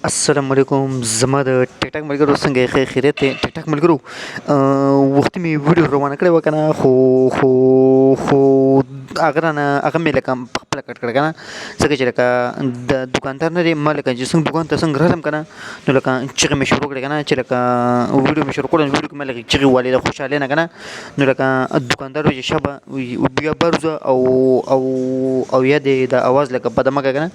السلام علیکم زما د ټیک ټاک ملګرو څنګه خیریت دی ټیک ټاک ملګرو وختي مې ویډیو روانه کړې وه که نه خو هغه رانه هغه مې لکه پخپله کټ کړه که نه ځکه چې لکه د دوکاندار نه دی ما لکه چې څنګه دوکان ته څنګه رالم که نه نو لکه چغې مې شروع کړې که نه چې لکه ویډیو مې شروع کړه نو ویډیو کې مې لکه چغې والې د خوشحالۍ نه که نه نو لکه دوکاندار وایي چې شابه بیا بر وځه او یا د اواز لکه بده مه کوه که نه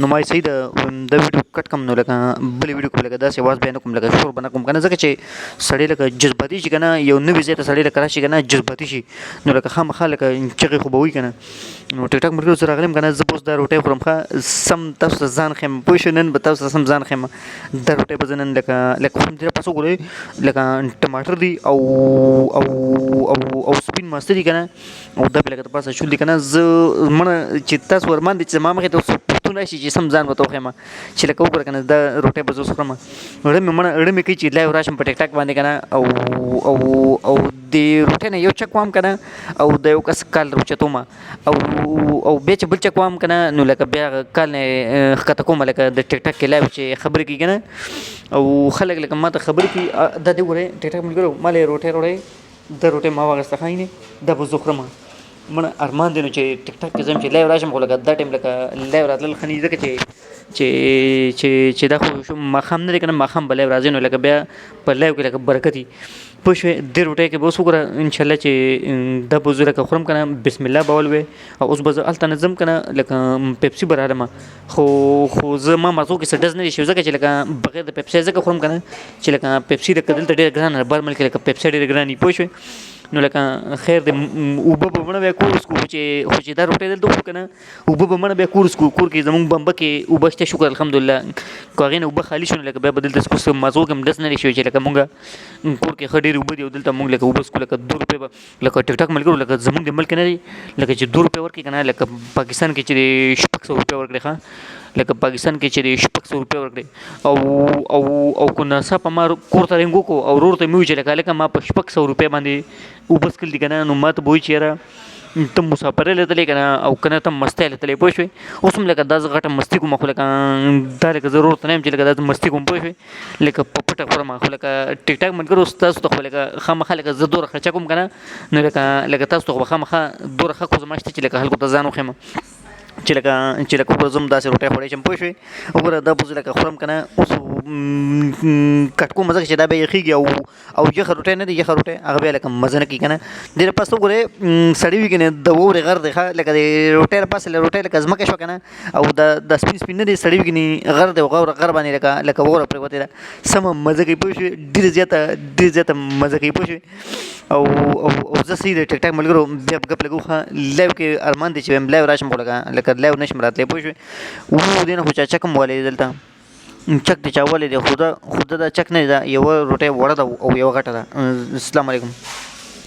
نو ما صحیح د ویډیو کټ کړم نو لکه بلې ویډیو کې لکه داسې اواز بیا نه کوم لکه شور به نه کوم که نه ځکه چې سړی لکه جذباتي شي که نه یو نوي ځای ته سړی لکه راشي که نه جذباتي شي نو لکه خامخا لکه چغې خو به وي که نه نو ټیک ټاک ملګرو زه راغلی یم که نه زه به اوس دا روټۍ خورم ښه سم تاسو ته ځان ښیم پوه شوې نن به تاسو ته سم ځان ښیم دا روټۍ به زه نن لکه خورم دې پاس وګورئ لکه ټماټر دي او سپین ماسته دي که نه او دا پې لکه د پاسه شول دي که نه زه مړه چې تاسو ورمان دي چې زما مخې ته اوس پوښتنه راشي چې سم ځان ورته وښیم چې لکه وګوره که نه دا روټۍ به زه اوس خورم زړه مې کوي چې لایو راشم په ټیک ټاک باندې که نه او د روټۍ نه یو چک وام که نه او د یو کس کال راوچتوم او بیا چې بل چک وام که نه نو لکه بیا هغه کال نه ښکته کوم لکه د ټیک ټاک کې لایو چې خبرې کوي که نه او خلک لکه ما ته خبرې کوي دا دې وګورئ ټیک ټاک ملګرو ما له روټۍ راوړی دا روټۍ ما واخیسته ښه دا به زه خورم مړه ارمان دی نو چې ټیک ټاک کې زه یم چې لایو راشم خو لکه دا ټایم لکه لایو راتلل ښه نه دي ځکه چې دا خو ماښام نه دی که نه ماښام به لایو راځي نو لکه بیا په لایو کې لکه برکت وي پوه شوې دې روټۍ کې به اوس وګوره انشاءالله چې دا به زه لکه خورم که نه بسم الله به ولوې او اوس به زه هلته نه ځم که نه لکه پیپسي به رالم خو زه ما مغزو کې څه ډز نه دی شوی ځکه چې لکه بغیر د پیپسي ځکه خورم که نه چې لکه پیپسي لکه دلته ډېره ګرانه ده بهر ملک کې لکه پیپسي ډېره ګرانې وي پوه شوې نو لکه خیر دی اوبه به مړه بیا کور وڅکو خو چې دا روټۍ دلته وخورو که نه اوبه به مړه بیا کور وڅکو کور کې زمونږ بمبه کې اوبه شته شکر الحمدلله که هغې نه اوبه خالي شو نو لکه بیا به دلته څکو مازغو کې هم ډز نه دی شوی چې لکه مونږ کور کې ښه ډېرې اوبه دي او دلته مونږ لکه اوبه څکو لکه 2 روپۍ به لکه ټیک ټاک ملګرو لکه زمونږ د ملک نه دی لکه چې 2 روپۍ ورکړي که نه لکه پاکستان کې چې د 600 روپۍ ورکړي ښه لکه پاکستان کې چې د 600 روپۍ ورکړي او کو ناڅاپه ما کور ته رنګ وکړو او ورور ته مې وویل چې لکه ما په 600 روپۍ باندې اوبه څکل دي که نه نو ما ته به وایي چې یاره ته مسافرۍ لتلی که نه او که نه ته مستۍ لتلی پوه شوې اوس هم لکه دا زه غټه مستي کوم خو لکه دا لکه زه ورور ته نه یم چې لکه دا زه مستي کوم پوه شوې لکه په پټه خورم خو لکه ټیک ټاک ملګرو تاسو ته خو لکه خامخا لکه زه دومره خرچه کوم که نه نو لکه تاسو ته خو به خامخا دومره ښه خو زما شته چې لکه خلکو ته ځان وښیم چې لکه وګوره زه هم داسې روټۍ خوړی شم پوه شوې وګوره دا به زه لکه خورم که نه اوس کټ کوم ځکه چې دا بیا یخېږي او یخه روټۍ نه دی یخه روټۍ هغه بیا لکه مزه نه کوي که نه دې نه پس وګورئ سړی وي که نه د واورې غر دی ښه لکه د روټۍ نه پاسه روټۍ لکه ځمکه شوه که نه او دا سپین نه دی سړی وي که نه غر دی غر باندې لکه واوره پرېوتې ده سمه مزه کوي پوه شوې ډېره زیاته مزه کوي پوه شوې او زه صحیح د ټیک ټاک ملګرو بیا ګپ لګو ښه لایو کې ارمان دی چې وایم لایو راشم خو لکه لایو نشم راتلی پوه شوې دې نه خو چا چک هم والی دی دلته چک دی چا والی دی خو دا چک نه دی دا یوه روټۍ وړه ده او یوه غټه ده السلام علیکم